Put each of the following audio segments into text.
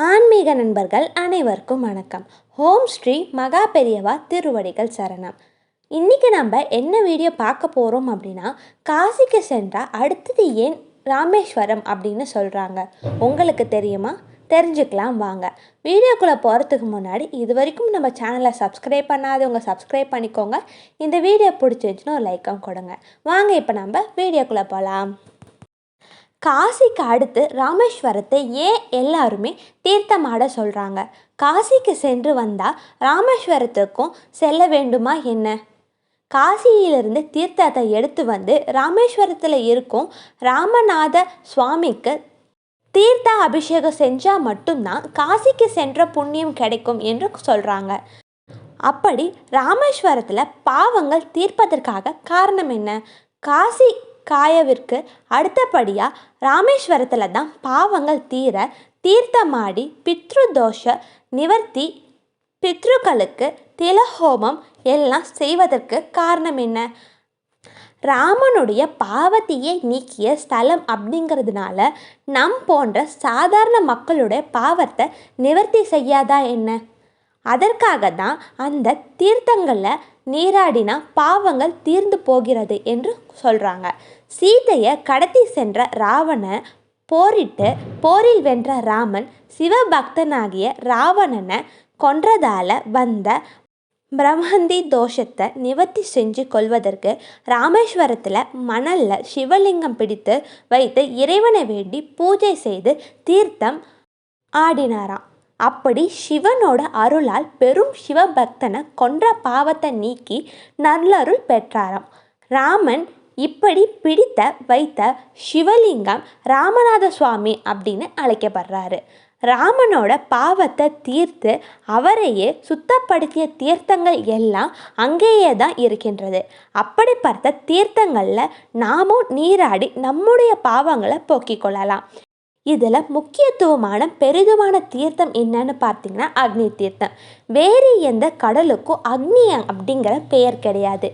ஆன்மீக நண்பர்கள் அனைவருக்கும் வணக்கம். ஓம் ஸ்ரீ மகா பெரியவா திருவடிகள் சரணம். இன்றைக்கி நம்ம என்ன வீடியோ பார்க்க போகிறோம் அப்படின்னா, காசிக்கு சென்றால் அடுத்தது ஏன் ராமேஸ்வரம் அப்படின்னு சொல்கிறாங்க. உங்களுக்கு தெரியுமா? தெரிஞ்சுக்கலாம் வாங்க. வீடியோக்குள்ளே போகிறதுக்கு முன்னாடி இது வரைக்கும் நம்ம சேனலை சப்ஸ்கிரைப் பண்ணாதவங்க சப்ஸ்கிரைப் பண்ணிக்கோங்க. இந்த வீடியோ பிடிச்சிருந்துச்சுன்னா ஒரு லைக்கும் கொடுங்க. வாங்க இப்போ நம்ம வீடியோக்குள்ளே போகலாம். காசிக்கு அடுத்து ராமேஸ்வரத்தை ஏன் எல்லாருமே தீர்த்தமாட சொல்கிறாங்க? காசிக்கு சென்று வந்தால் ராமேஸ்வரத்துக்கும் செல்ல வேண்டுமா என்ன? காசியிலிருந்து தீர்த்தத்தை எடுத்து வந்து ராமேஸ்வரத்தில் இருக்கும் ராமநாத சுவாமிக்கு தீர்த்த அபிஷேகம் செஞ்சால் மட்டும்தான் காசிக்கு சென்ற புண்ணியம் கிடைக்கும் என்று சொல்கிறாங்க. அப்படி ராமேஸ்வரத்தில் பாவங்கள் தீர்ப்பதற்காக காரணம் என்ன? காசி காயவிற்கு அடுத்தபடியாக ராமேஸ்வரத்தில் தான் பாவங்கள் தீர தீர்த்தமாடி பித்ருதோஷ நிவர்த்தி, பித்ருக்களுக்கு திலஹோமம் எல்லாம் செய்வதற்கு காரணம் என்ன? ராமனுடைய பாவத்தையே நீக்கிய ஸ்தலம் அப்படிங்கிறதுனால நம் போன்ற சாதாரண மக்களுடைய பாவத்தை நிவர்த்தி செய்யாதா என்ன? அதற்காக தான் அந்த தீர்த்தங்களில் நீராடினா பாவங்கள் தீர்ந்து போகிறது என்று சொல்கிறாங்க. சீதையை கடத்தி சென்ற ராவணன் போரில் வென்ற ராமன் சிவபக்தனாகிய ராவணனை கொன்றதால வந்த பிரம்மந்தி தோஷத்தை நிவர்த்தி செஞ்சு கொள்வதற்கு ராமேஸ்வரத்தில் மணலில் சிவலிங்கம் பிடித்து வைத்து இறைவனை வேண்டி பூஜை செய்து தீர்த்தம் ஆடினாராம். அப்படி சிவனோட அருளால் பெரும் சிவபக்தனை கொன்ற பாவத்தை நீக்கி நல்லருள் பெற்றாராம். ராமன் இப்படி பிடித்த வைத்த சிவலிங்கம் ராமநாத சுவாமி அப்படின்னு அழைக்கப்படுறாரு. ராமனோட பாவத்தை தீர்த்து அவரையே சுத்தப்படுத்திய தீர்த்தங்கள் எல்லாம் அங்கேயே தான் இருக்கின்றது. அப்படிப்பட்ட தீர்த்தங்களில் நாமும் நீராடி நம்முடைய பாவங்களை போக்கிக் கொள்ளலாம். இதில் முக்கியத்துவமான பெரிதுமான தீர்த்தம் என்னன்னு பார்த்தீங்கன்னா அக்னி தீர்த்தம். வேறு எந்த கடலுக்கும் அக்னி அப்படிங்கிற பெயர் கிடையாது.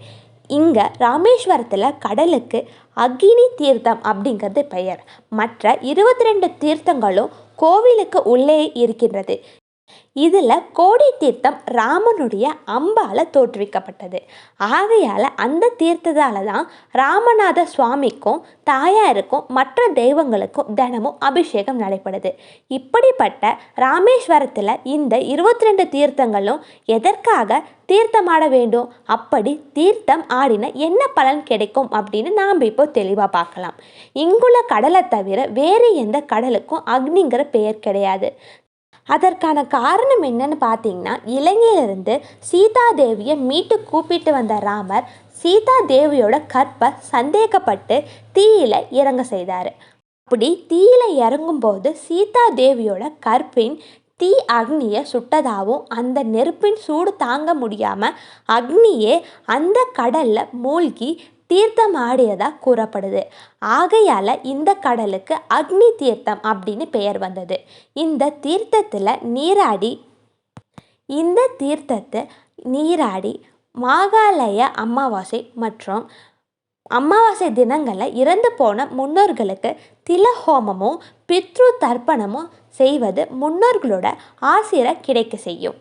இங்கே ராமேஸ்வரத்தில் கடலுக்கு அக்னி தீர்த்தம் அப்படிங்கிறது பெயர். மற்ற 22 தீர்த்தங்களும் கோவிலுக்கு உள்ளே இருக்கின்றது. இதில் கோடி தீர்த்தம் ராமனுடைய அம்பால் தோற்றுவிக்கப்பட்டது. ஆகையால் அந்த தீர்த்தத்தால் தான் ராமநாத சுவாமிக்கும் தாயாருக்கும் மற்ற தெய்வங்களுக்கும் தினமும் அபிஷேகம் நடைபெறுது. இப்படிப்பட்ட ராமேஸ்வரத்தில் இந்த 22 தீர்த்தங்களும் எதற்காக தீர்த்தமாட வேண்டும்? அப்படி தீர்த்தம் ஆடின என்ன பலன் கிடைக்கும் அப்படின்னு நாம் இப்போ தெளிவாக பார்க்கலாம். இங்குள்ள கடலை தவிர வேறு எந்த கடலுக்கும் அக்னிங்கிற பெயர் கிடையாது. அதற்கான காரணம் என்னன்னு பார்த்தீங்கன்னா, இலங்கையிலிருந்து சீதா தேவியை மீட்டு கூப்பிட்டு வந்த ராமர் சீதா தேவியோட கற்பை சந்தேகப்பட்டு தீயில இறங்க செய்தார். அப்படி தீயில இறங்கும்போது சீதா தேவியோட கற்பின் தீ அக்னியை சுட்டதாகவும் அந்த நெருப்பின் சூடு தாங்க முடியாமல் அக்னியே அந்த கடலில் மூழ்கி தீர்த்தம் ஆடியதாக கூறப்படுது. ஆகையால் இந்த கடலுக்கு அக்னி தீர்த்தம் அப்படின்னு பெயர் வந்தது. இந்த தீர்த்தத்தை நீராடி மாகாளய அமாவாசை மற்றும் அமாவாசை தினங்களில் இறந்து போன முன்னோர்களுக்கு திலஹோமமும் பித்ரு தர்ப்பணமும் செய்வது முன்னோர்களோட ஆசிரை கிடைக்க செய்யும்.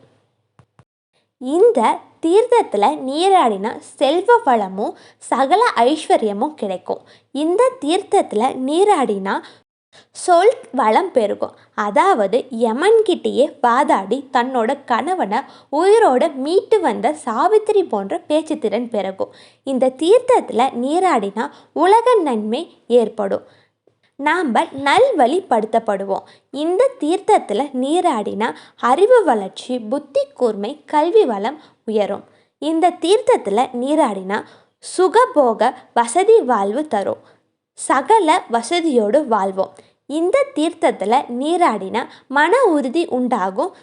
இந்த தீர்த்தத்தில் நீராடினா செல்வ வளமும் சகல ஐஸ்வர்யமும் கிடைக்கும். இந்த தீர்த்தத்தில் நீராடினா சொல் வளம் பெருகும். அதாவது யமன்கிட்டேயே வாதாடி தன்னோட கணவனை உயிரோடு மீட்டு வந்த சாவித்திரி போன்ற பேச்சு திறன் பெருகும். இந்த தீர்த்தத்தில் நீராடினா உலக நன்மை ஏற்படும். நாம் நல்வழிப்படுத்தப்படுவோம். இந்த தீர்த்தத்தில் நீராடினா அறிவு வளர்ச்சி, புத்தி கூர்மை, கல்வி வளம் உயரும். இந்த தீர்த்தத்தில் நீராடினா சுகபோக வசதி வாழ்வு தரும். சகல வசதியோடு வாழ்வோம். இந்த தீர்த்தத்தில் நீராடினா மன உறுதி உண்டாகும்.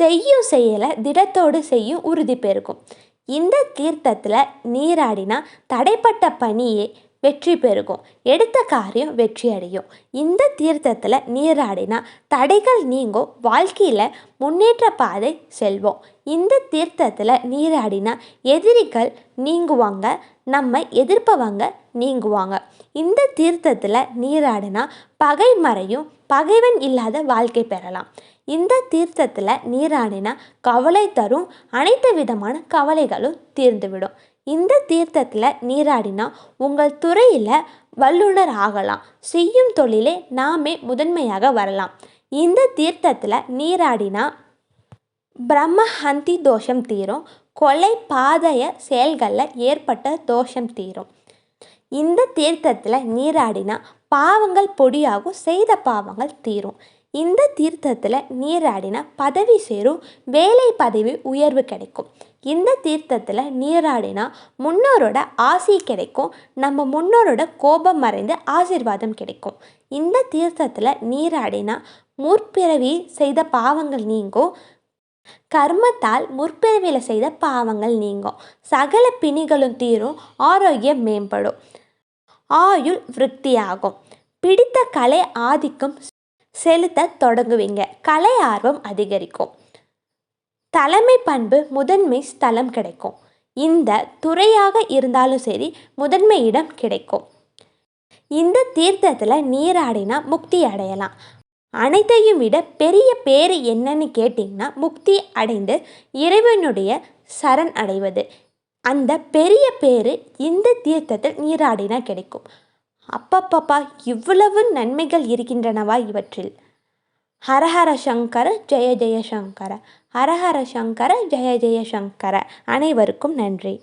செய்யும் செயலை திடத்தோடு செய்யும் உறுதி பெருகும். இந்த தீர்த்தத்தில் நீராடினா தடைப்பட்ட பணியை வெற்றி பெருகும், எடுத்த காரியம் வெற்றி அடையும். இந்த தீர்த்தத்தில் நீராடினா தடைகள் நீங்கும், வாழ்க்கையில் முன்னேற்ற பாதை செல்வோம். இந்த தீர்த்தத்தில் நீராடினா எதிரிகள் நீங்குவாங்க, நம்ம எதிர்ப்பவங்க நீங்குவாங்க. இந்த தீர்த்தத்தில் நீராடினா பகை மறையும், பகைவன் இல்லாத வாழ்க்கை பெறலாம். இந்த தீர்த்தத்தில் நீராடினா கவலை தரும், அனைத்து விதமான கவலைகளும் தீர்ந்துவிடும். இந்த தீர்த்தத்தில் நீராடினா உங்கள் துறையில் வல்லுனர் ஆகலாம், செய்யும் தொழிலே நாமே முதன்மையாக வரலாம். இந்த தீர்த்தத்தில் நீராடினா பிரம்மஹந்தி தோஷம் தீரும், கொலை பாதய செயல்களில் ஏற்பட்ட தோஷம் தீரும். இந்த தீர்த்தத்தில் நீராடினா பாவங்கள் பொடியாகும், செய்த பாவங்கள் தீரும். இந்த தீர்த்தத்தில் நீராடினா பதவி சேரும், வேலை பதவி உயர்வு கிடைக்கும். இந்த தீர்த்தத்தில் நீராடினா முன்னோரோட ஆசி கிடைக்கும், நம்ம முன்னோரோட கோபம் மறைந்து ஆசீர்வாதம் கிடைக்கும். இந்த தீர்த்தத்தில் நீராடினா முற்பிறவி செய்த பாவங்கள் நீங்கும், கர்மத்தால் முற்பிறவியில் செய்த பாவங்கள் நீங்கும், சகல பிணிகளும் தீரும், ஆரோக்கியம் மேம்படும், ஆயுள் விருத்தியாகும், பிடித்த கலை ஆதிக்கம் செலுத்த தொடங்குவீங்க, கலை ஆர்வம் அதிகரிக்கும், தலைமை பண்பு முதன்மை ஸ்தலம் கிடைக்கும், இந்த துறையாக இருந்தாலும் சரி முதன்மை இடம் கிடைக்கும். இந்த தீர்த்தத்தில் நீராடினா முக்தி அடையலாம். அனைத்தையும் விட பெரிய பேர் என்னன்னு கேட்டிங்கன்னா முக்தி அடைந்து இறைவனுடைய சரண் அடைவது. அந்த பெரிய பேர் இந்த தீர்த்தத்தில் நீராடினா கிடைக்கும். அப்பப்பப்பா, இவ்வளவு நன்மைகள் இருக்கின்றனவா இவற்றில்? ஹரஹர சங்கர ஜெய ஜெய சங்கர, ஹரஹர சங்கர ஜெய ஜெய சங்கர. அனைவருக்கும் நன்றி.